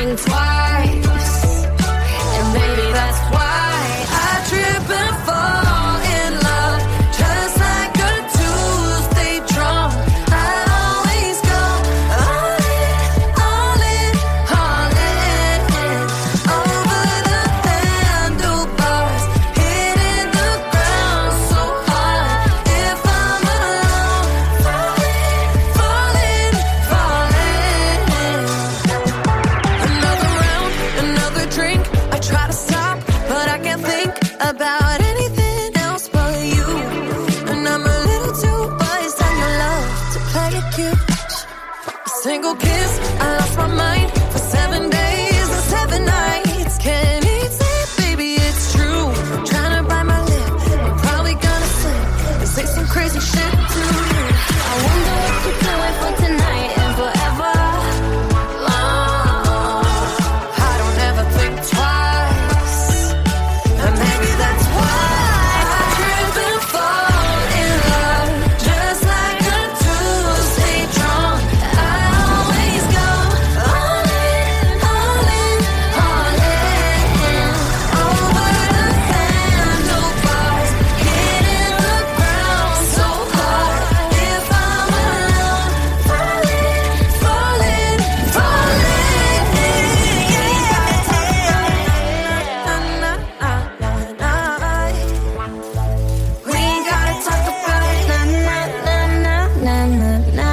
think twice. And maybe that's why I trip and fall in love. Just like a Tuesday drum, I always go all in, all in, all in. Over the handlebars, hitting the ground so hard. If I'm alone, falling, falling, falling. Another round, another drink. I try to stop, but I can't think about anything else but you. And I'm a little too buzzed on your love to play it cute. A single kiss, I lost my mind for 7 days and 7 nights. Can't even say it, baby, it's true. Trying to bite my lip, I'm probably gonna slip and say some crazy shit to you. I wonder if you feel it for tonight and forever. I don't ever think twice, and maybe that's why I trip and fall in love. Just like a Tuesday drum, I always go all in, all in, all in. Over the handlebars, hitting the ground so hard. If I'm alone, falling, falling, falling. We ain't gotta talk about it. Na na na na na na.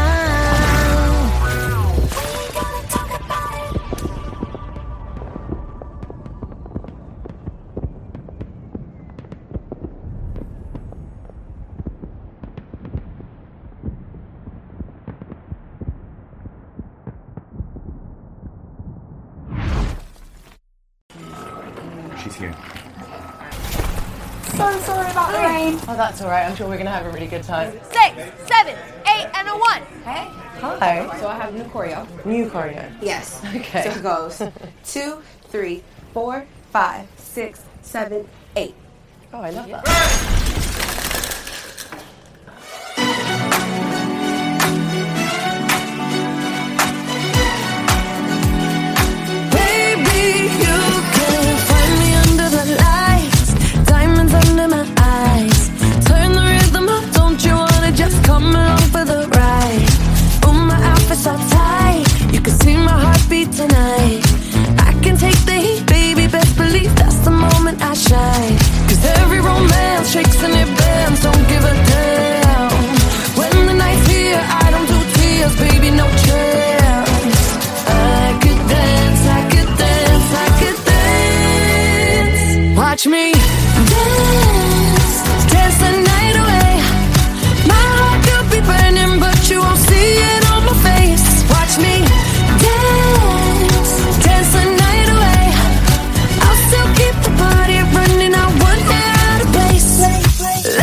She's here. So sorry about the rain. Oh, that's all right. I'm sure we're going to have a really good time. 6, 7, 8, and a 1. Hey. Hi. So I have new choreo. New choreo. Yes. Okay. So it goes 2, 3, 4, 5, 6, 7, 8. Oh, I love that. Baby, you can find me under the lights, diamonds under my eyes. Turn the rhythm up, don't you wanna just come along for the ride? Oh, my outfit's all tight, you can see my heartbeat tonight. I can take the heat, baby, best believe that's the moment I shine. 'Cause every romance shakes and it bends, don't give a damn. When the night's here, I don't do tears, baby, no chance. I could dance, I could dance, I could dance. Watch me dance, dance the night away. My heart could be burning, but you won't see it on my face. Watch me dance, dance the night away. I'll still keep the party running, I won't get out of place.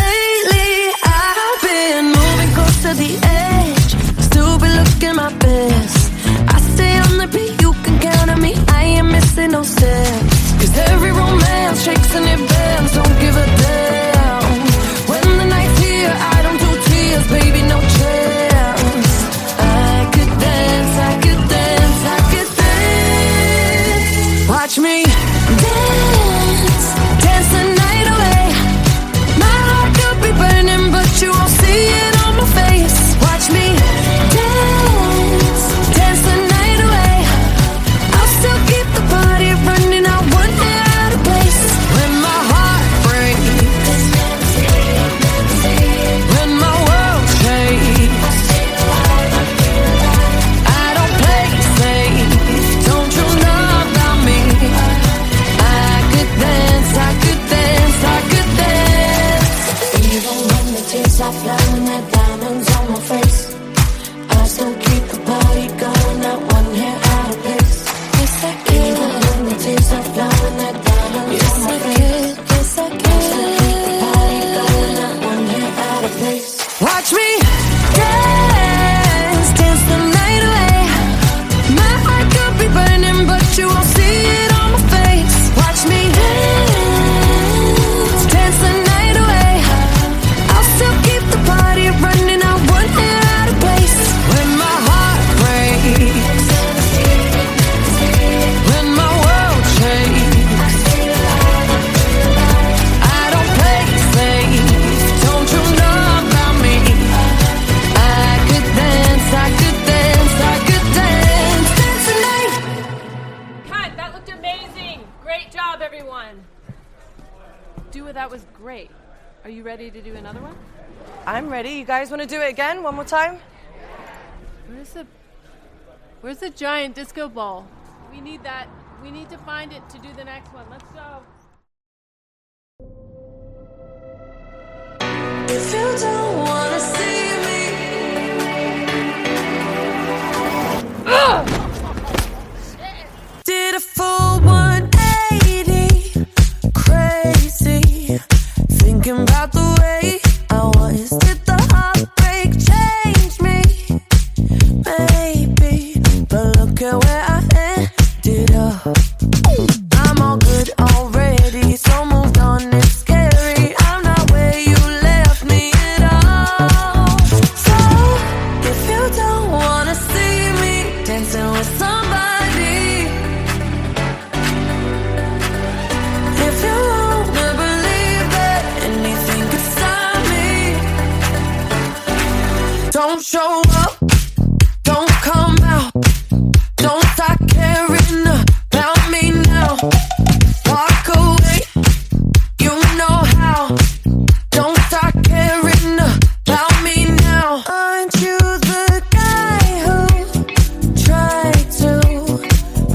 Lately, I've been moving close to the edge, still be looking my best. I stay on the beat, you can count on me, I ain't missing no steps. 'Cause every romance shakes and it bends, don't give a damn. When the night's here, I don't do tears, baby, no chance. I could dance, I could dance, I could dance. Watch me dance, dance the night away. My heart could be burning, but you won't see it on my face. Watch me dance, dance the night away. I'll still keep the party running, I won't get out of place. When my heart breaks, when my world shakes, I don't play safe, don't you know about me? I could dance, I could dance, I could dance. Even when the tears are flowing, the diamonds on my face, I still keep the party going, not one hair out of place. Yes, I can. Even when the tears are flowing, the diamonds on my face, yes, I can. I still keep the party going, not one hair out of place. Watch me dance, dance the night away. My heart could be burning, but you won't see it on my face. Watch me dance, dance the night away. I'll still keep the party running, I won't get out of place. When my heart breaks, amazing. Great job, everyone. Dua, that was great. Are you ready to do another one? I'm ready. You guys want to do it again? One more time? Where's the giant disco ball? We need that. We need to find it to do the next one. Let's go. If you don't wanna see me, did a full 180, crazy, thinking about the way I was. Did the heartbreak change me? Maybe, but look at where I ended up. I'm all good already, so moved on. It's scary. I'm not where you left me at all. So if you don't wanna see me dancing with somebody, if you wanna believe that anything could stop me, don't show up, don't come out, don't start caring about me now. Walk away, you know how. Don't start caring about me now. Aren't you the guy who tried to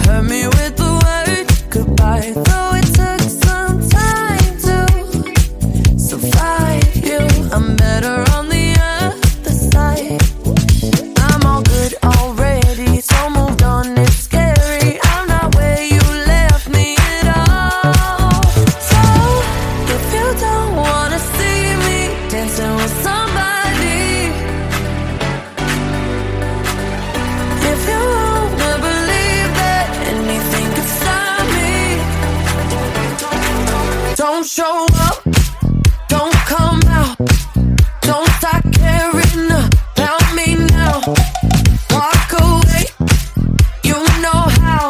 hurt me with the word goodbye? Though it took some time to survive you, I'm better on the other side. I'm all good already, so moved on. It's scary. I'm not where you left me at all. So if you don't wanna see me dancing with somebody, if you wanna believe that anything could stop me, don't show up, don't come out, don't start caring about me now. Walk away, you know how.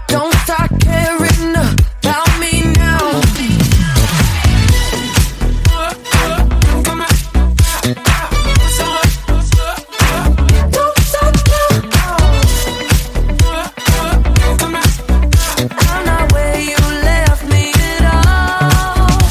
Don't start caring about me now. Don't stop now. I'm not where you left me at all.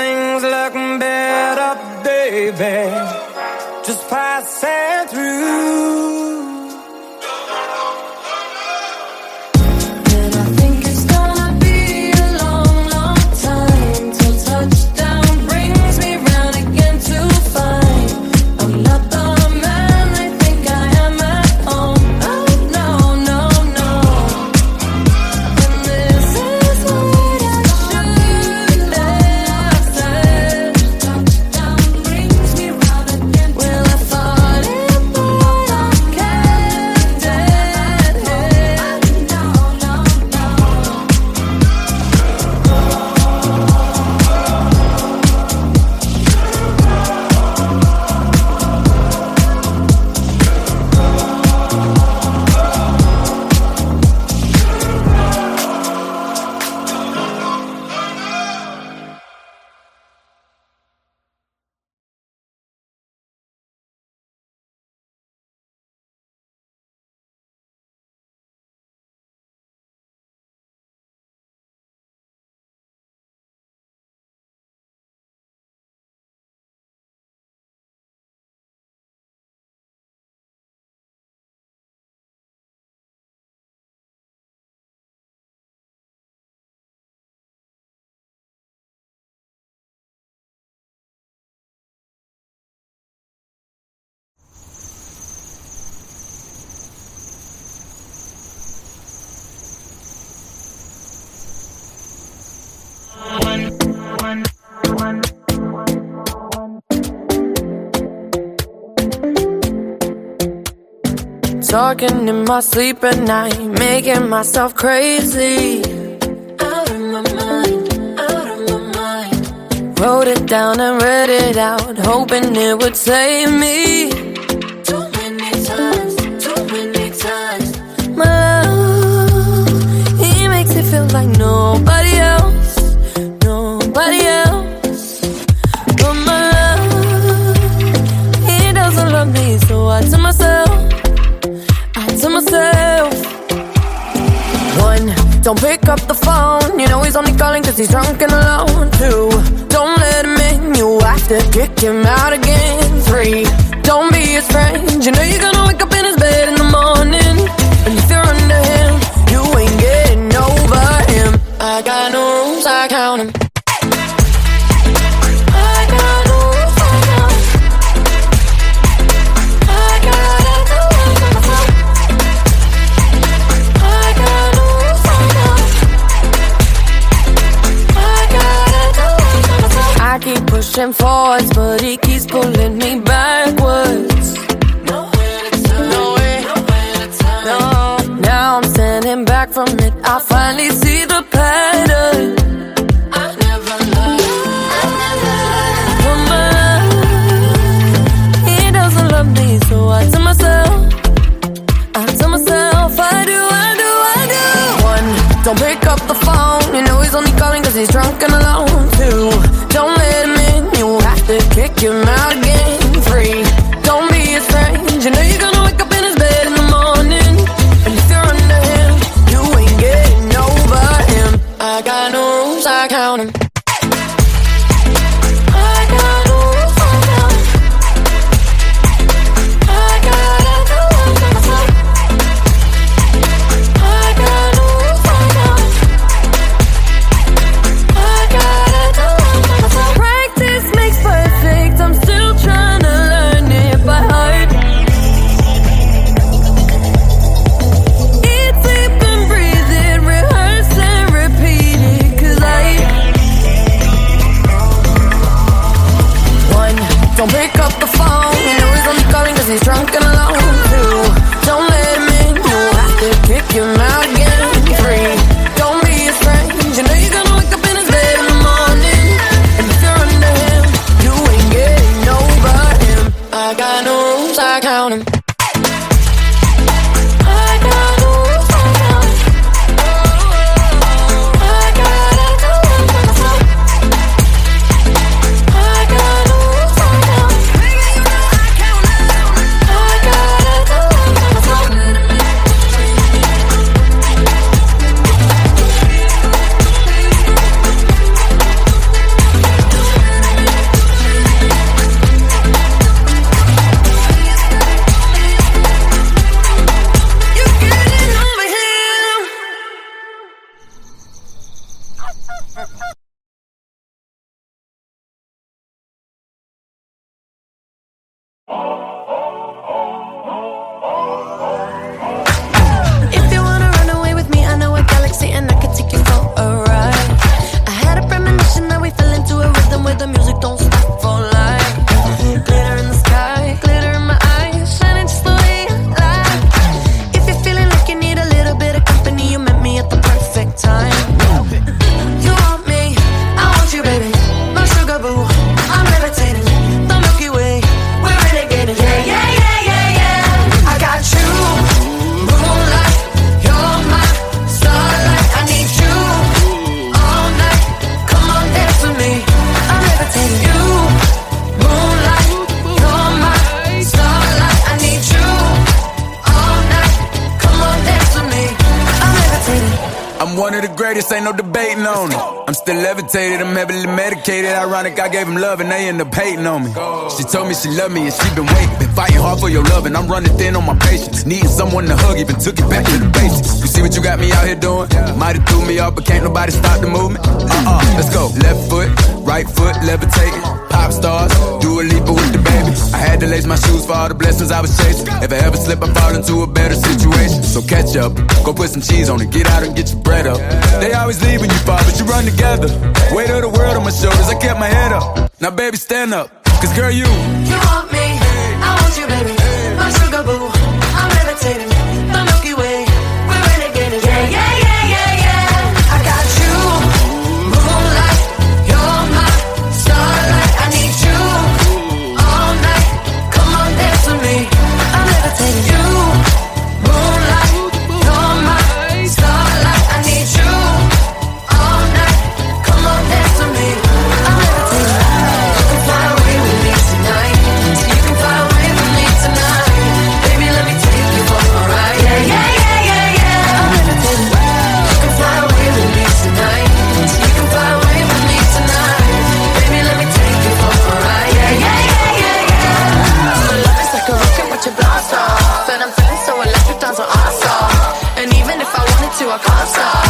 things look better, baby. Just passing through. And I think it's gonna be a long, long time till touchdown brings me round again to find I'm not the man they think I am at home. Oh no, no, no. And this is what I should have said. Touchdown brings me round again. Well, I thought it, but I can't dead. No, no, no. Talking in my sleep at night, making myself crazy. Out of my mind, out of my mind. Wrote it down and read it out, hoping it would save me. Too many times, too many times. My love, he makes it feel like nobody else, nobody else. But my love, he doesn't love me, so I tell myself, to myself. One, don't pick up the phone. You know he's only calling cause he's drunk and alone. Two, don't let him in. You have to kick him out again. Three, don't be his friend. You know you're gonna wake up in his bed in the morning. And if you're under him, you ain't getting over him. I got no rules, I count him. I got no rules, I count him. I gotta do it on the floor. I keep pushing forwards, but he keeps pulling me backwards. Nowhere to turn, nowhere to turn. No, now I'm standing back from it. I finally see the pattern. I never loved. But my love, he doesn't love me, so I tell myself, I do. One, don't pick up the phone. You know he's only calling cause he's drunk and alone. Two, don't let him in. You have to kick him out again. Three, don't be his friend. You know you're gonna wake up in his bed in the morning. And if you're under him, you ain't getting over him. I got no rules, greatest, ain't no debating on it. I'm still levitated, I'm heavily medicated. Ironic, I gave him love and they end up hating on me. She told me she loved me and she been waiting. Been fighting hard for your love and I'm running thin on my patience. Needing someone to hug, even took it back to the basics. You see what you got me out here doing? Might have threw me off, but can't nobody stop the movement. Let's go. Left foot, right foot, levitating. Pop stars, do a Lipa with the baby. I had to lace my shoes for all the blessings I was chasing. If I ever slip, I fall into a better situation. So catch up, go put some cheese on it, get out and get your bread up. They always leave when you fall, but you run together. Weight of the world on my shoulders, I kept my head up. Now baby, stand up, cause girl, you want me, I want you, baby. My sugar boo, I'm levitating. The Milky Way, we're renegading. Yeah, yeah, yeah, yeah, yeah. I got you, moonlight. You're my starlight. I need you all night. Come on, dance with me. I'm levitating. You, moonlight. You're my starlight. I need you all night. Come on, dance with me. I'm levitating. You can fly away with me tonight. So you can fly away with me tonight. Baby, let me take you for a ride. Yeah, yeah, yeah, yeah, yeah. I'm levitating. You can fly away with me tonight. So you can fly away with me tonight. Baby, let me take you for a ride. Yeah, yeah, yeah, yeah, yeah. My love is like a rocket, watch it blast off. And I'm feeling so electric, dance on our stop. And even if I wanted to, I can't stop.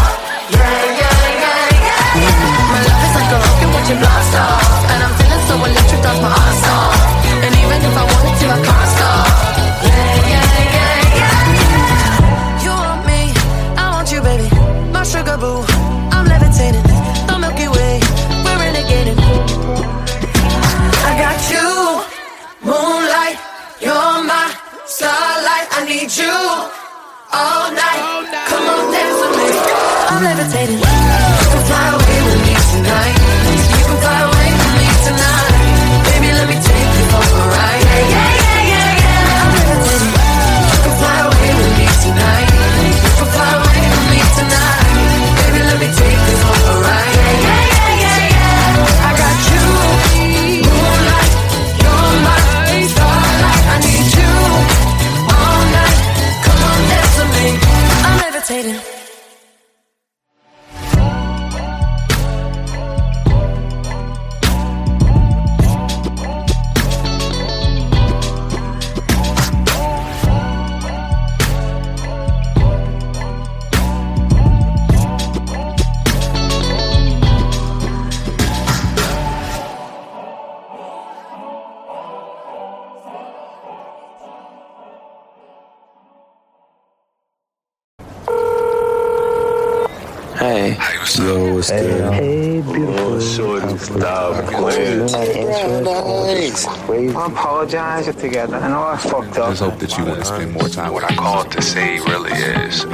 Yeah, yeah, yeah, yeah, yeah. My love is like a rocket, watch it blast off. And I'm feeling so electric, dance my ass off. And even if I wanted to, I can't stop. Yeah, yeah, yeah, yeah. You want me, I want you, baby. My sugar boo, I'm levitating. The Milky Way, we're renegading. I got you, moonlight. You're my starlight. I need you all night. Come on, dance with me. I'm levitating. You can fly away with me tonight. You can fly away with me tonight. Baby, let me take you for a ride. Yeah, yeah, yeah, yeah, yeah. I'm levitating. You can fly away with me tonight. You can fly away with me tonight. Baby, let me take you for a ride. Yeah, yeah, yeah, yeah, yeah. I got you, moonlight. You're my starlight. I need you all night. Come on, dance with me. I'm levitating. Hey. Yo, what's good? Hey, beautiful. Shorty, stop playing. I apologize together. I know I fucked up. I just hope that you want to spend more time. What I called to say really is,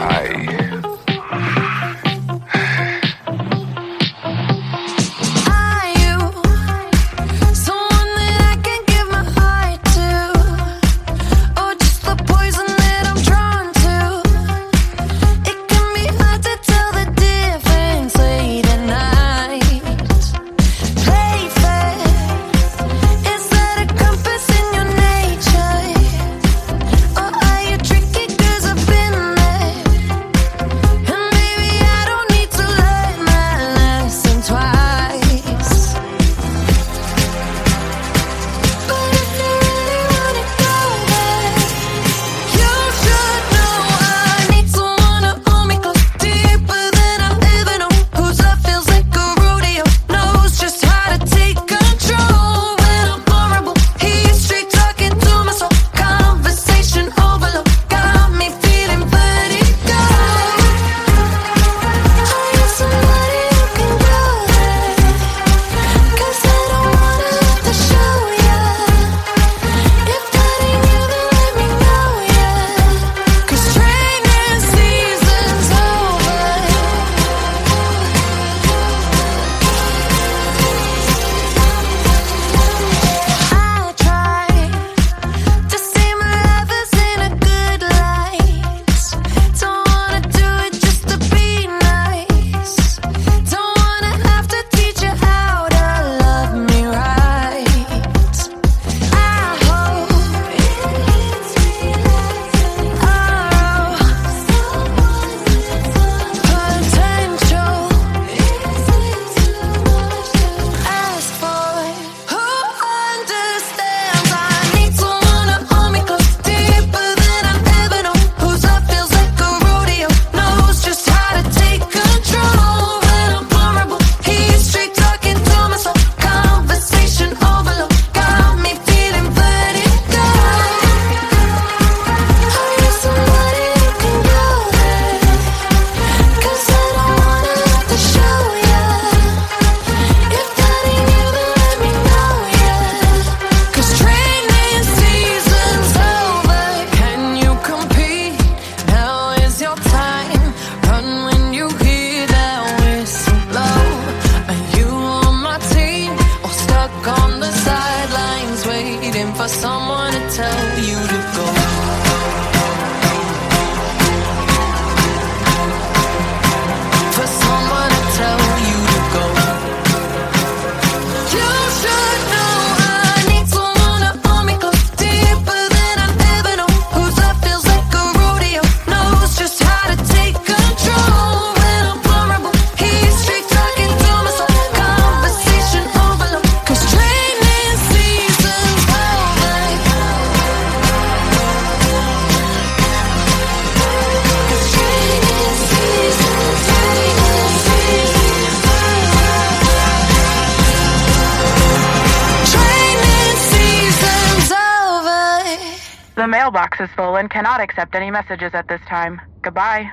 The mailbox is full and cannot accept any messages at this time. Goodbye.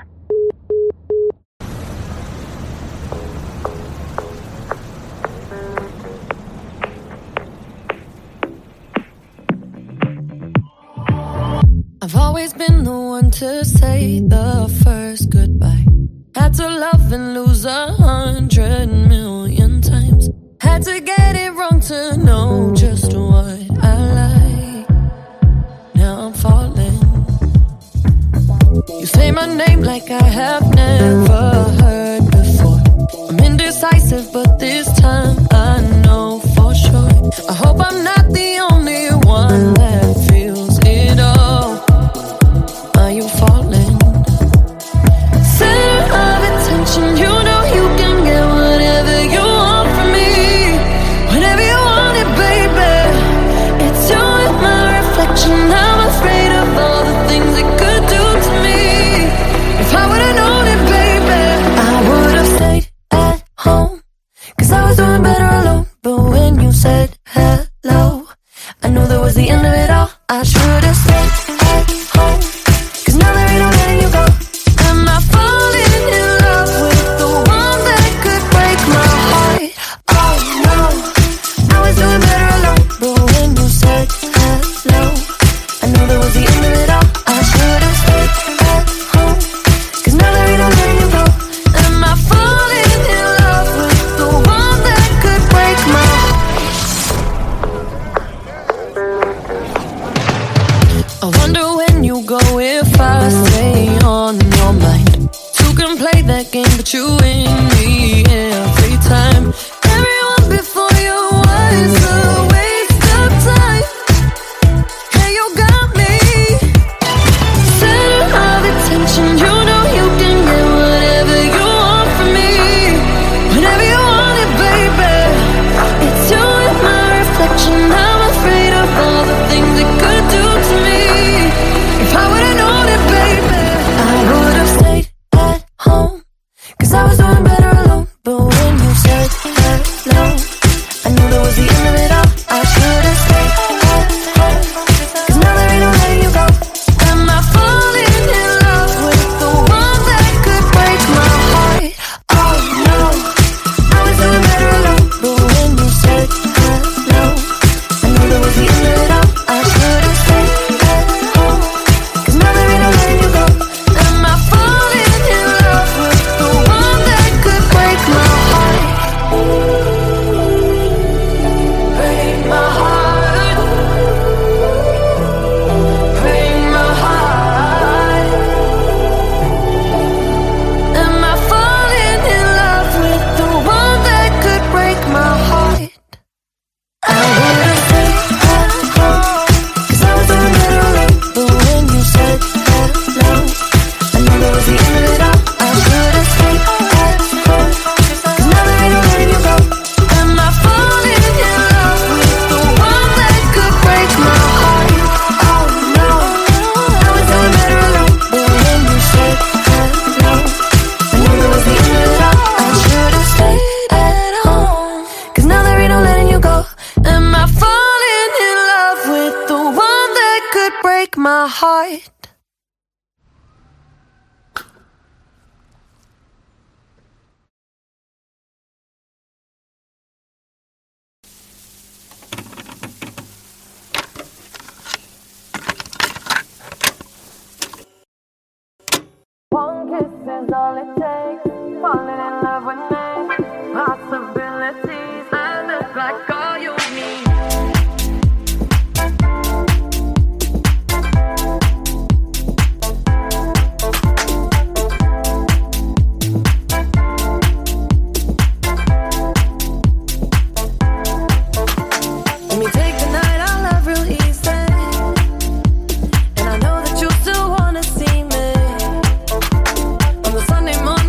I've always been the one to say the first goodbye. Had to love and lose 100 million times. Had to get it wrong to know just what I like. Now I'm falling. You say my name like I have never heard before. I'm indecisive, but this time I know for sure. I hope I'm not the only one that feels it all. Are you falling? Center of attention, you know you can get whatever you want from me. Whenever you want it, baby. It's you and my reflection. I'm afraid of all the things it could do to me. If I would've known it, baby, I would've stayed at home. 'Cause I was doing better alone. But when you said hello, I knew that was the end of it all. I should've stayed at home. 'Cause now there ain't no letting you go. Am I falling in love with the one that could break my heart? Oh no, I was doing better alone. But when you said hello, I knew that was the end of it all. I should've stayed at home. 'Cause now there ain't no letting you go. Am I falling in love with the one that could break my heart? I wonder when you go if I stay on your mind. Two can play that game, but you win me every time. Everyone before you was a waste of time. Hey, you got me. Center of attention, you know you can get whatever you want from me. Whenever you want it, baby. It's you and my reflection. I'm afraid of all the things it could do to me. If I would've known it, baby, I would've stayed at home. 'Cause I was doing better alone. But when you said hello, I knew that was the end of it all. I should've stayed at home. 'Cause now there ain't no letting you go. Am I falling in love with the one that could break my heart? Oh no, I was doing better alone. But when you said hello, I knew that was the end of it all. I should've stayed at home. 'Cause now there ain't no letting you go. Am I falling in love with the one that could break my heart? Break my heart. Break my heart. Am I falling in love with the one that could break my heart? I would've stayed at home. 'Cause I was doing better alone. But when you said hello, I knew that was the end of it all. I should've stayed at home. 'Cause now there ain't no letting you go. Am I falling in love with the one that could break my heart? Oh no, I was doing better alone. But when you said hello, I knew that was the end of it all. I should've stayed at home. 'Cause now there ain't no letting you go. Am I falling in love with the one that could break my heart? One kiss is all it takes. Falling in love with me. Possibilities. I look like all you need. Let me take the night, I'll love real easy. And I know that you still wanna see me on the Sunday morning.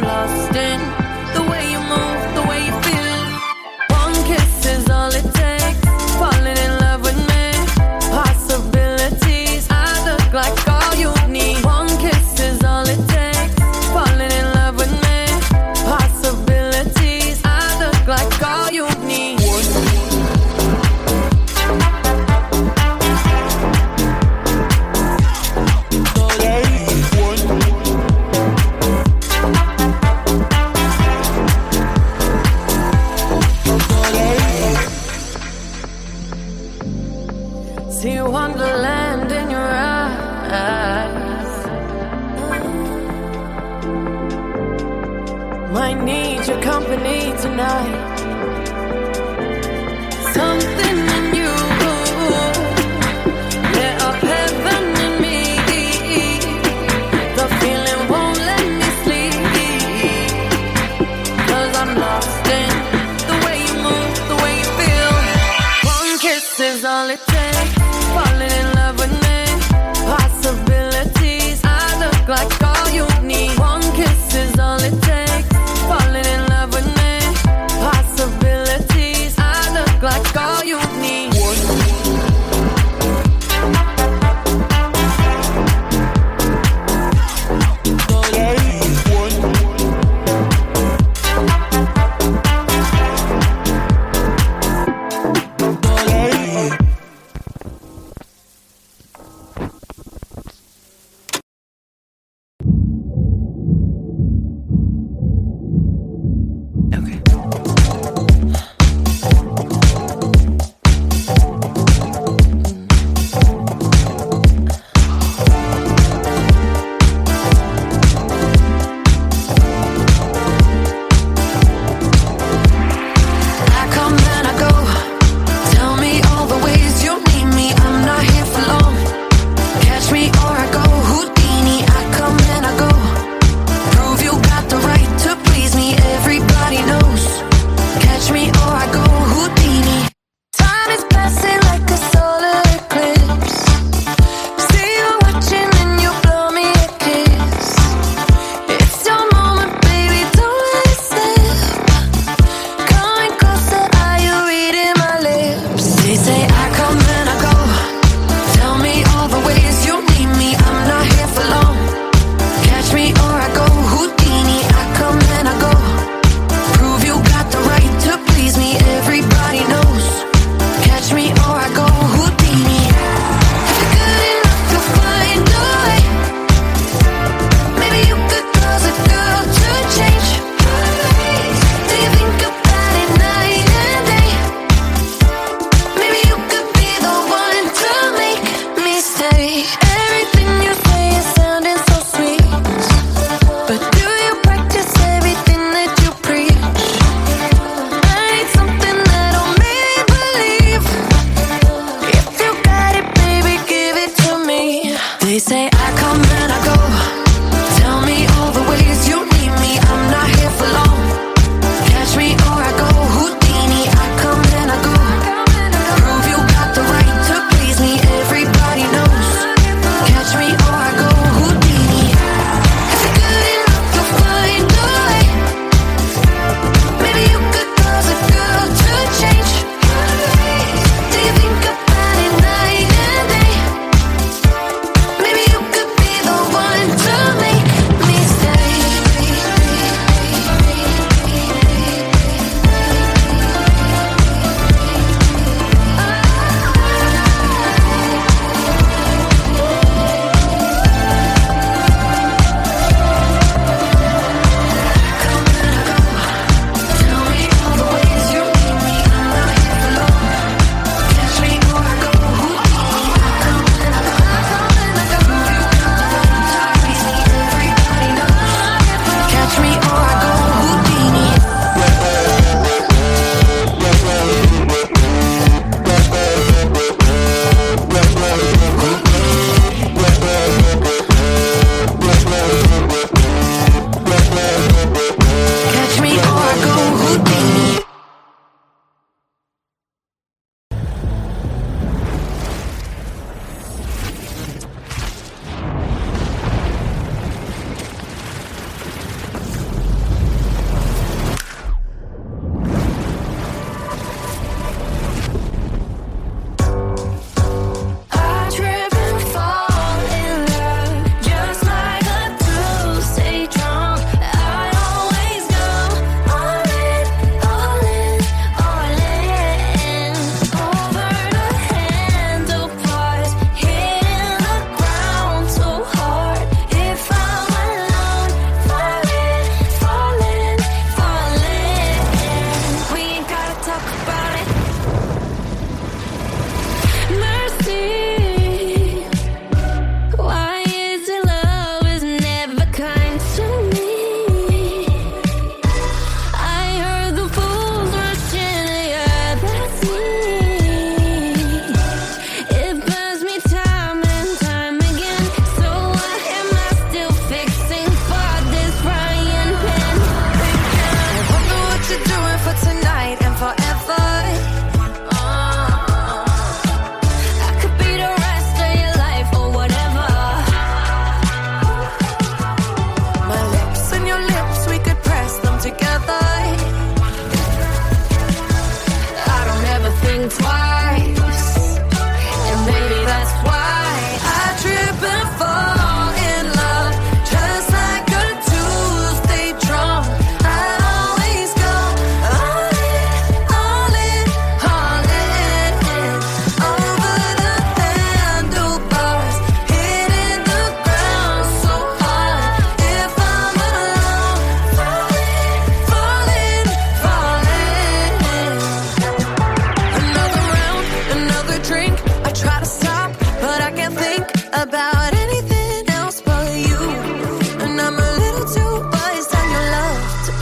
lost in the way you move, the way you feel. One kiss is all it takes. Falling in love with me. Possibilities, I look like all you need. One kiss is all it takes. Falling in love with me. Possibilities, I look like all you need. See wonderland in your eyes. Might need your company tonight. Something in you lit up heaven in me. The feeling won't let me sleep, 'cause I'm lost in the way you move, the way you feel. One kiss is all it takes. Falling in love with me. Possibilities, I look like all you need. One kiss is all it takes. Falling in love with me. Possibilities, I look like all you need.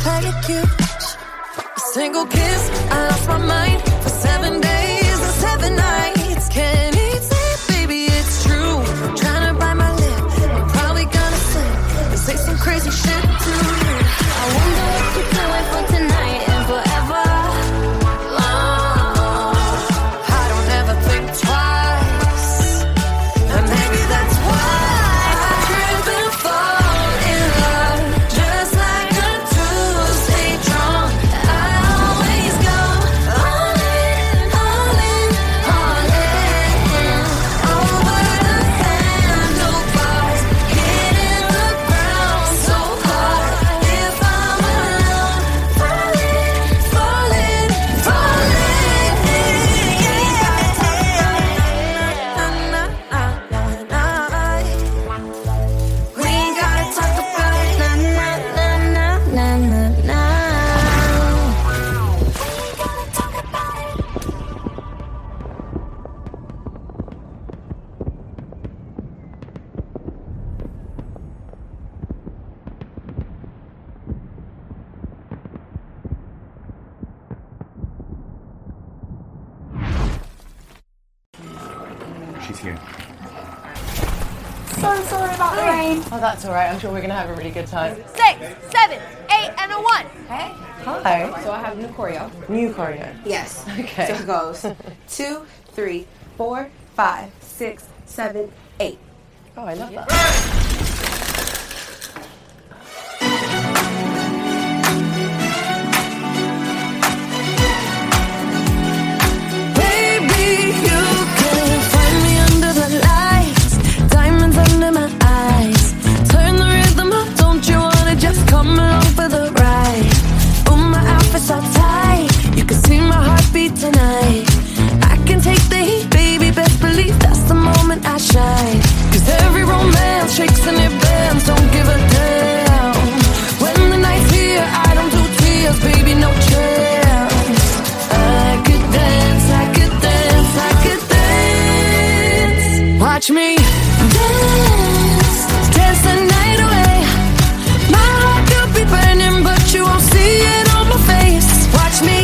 pedicure. A single kiss, I lost my mind for 7 days and 7 nights. Can't eat, sleep, baby, it's true. Trying to bite my lip, I'm probably gonna slip and say some crazy shit to you. I wonder what you're doing for tonight and forever. I don't ever think twice, and maybe that's why I trip and fall in love, just like a true stay drunk. I always go all in, all in, all in. Over the handlebars, hitting the ground so hard. If I'm alone, falling, falling, falling. We ain't gotta talk about it. Na na na na na na na. She's here. So sorry about the rain. Oh, that's all right. I'm sure we're going to have a really good time. 6, 7, 8, and a 1. Hey. Hi. So I have new choreo. New choreo. Yes. Okay. So it goes 2, 3, 4, 5, 6, 7, 8. Oh, I love that. Baby, you can find me under the lights, diamonds under my eyes. Turn the rhythm up, don't you wanna just come along for the ride? Oh, my outfit's all tight, you can see my heartbeat tonight. I can take the heat, baby, best believe that's the moment I shine. 'Cause every romance shakes and it bends, don't give a damn. When the night's here, I don't do tears, baby, no chance. I could dance, I could dance, I could dance. Watch me dance, dance the night away. My heart could be burning, but you won't see it on my face. Watch me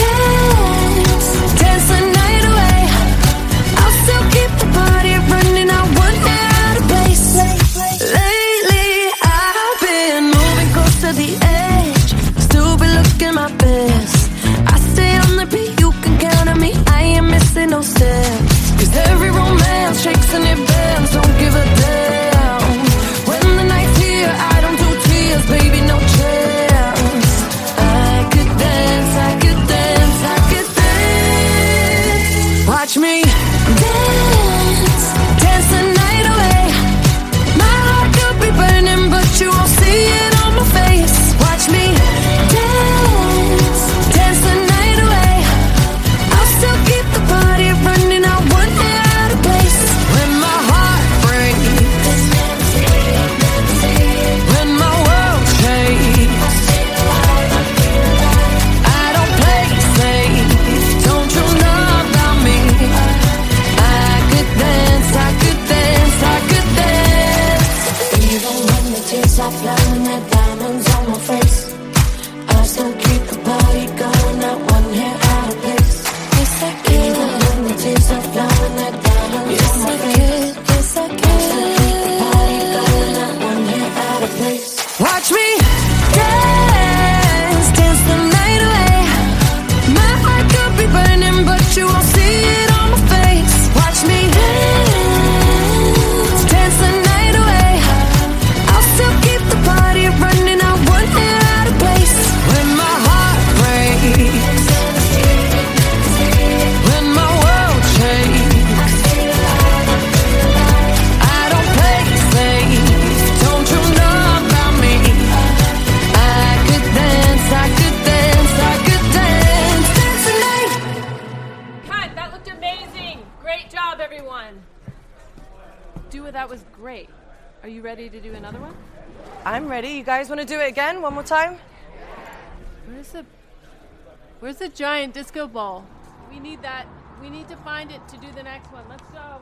dance, dance the night away. I'll still keep the party running, I won't get out of place. Lately, I've been moving close to the edge, still be looking my best. I stay on the beat, you can count on me, I ain't missing no steps. 'Cause every romance shakes and it bends, don't give a damn. When the night's here, I don't do tears, baby, no chance. I could dance, I could dance, I could dance. Watch me dance, dance the night away. My heart could be burning, but you won't see it on my face. Watch me dance, dance the night away. I'll still keep the party running, I won't get out of place. When my heart breaks, when my world shakes, I don't play safe, don't you know about me? I could dance, I could dance, I could dance. Even when the tears are flowing, the diamonds on my face, I still keep the party going, not one hair out of place. Yes, I can. Even when the tears are flowing, the diamonds Yes, on my I face, can. Yes, I I still keep the can. party going, not one hair out of place. Watch me dance, dance the night away. My heart could be burning, but you won't see it on my face. Watch me dance, dance the night away. I'll still keep the party running, I won't get out of place. When my heart breaks, when my world shakes, I don't play safe, don't you know about me? I could dance, I could dance, I could dance, dance tonight. Cut, that looked amazing. Great job, everyone. That was great. Are you ready to do another one? I'm ready. You guys want to do it again? One more time? Where's the giant disco ball? We need that. We need to find it to do the next one. Let's go.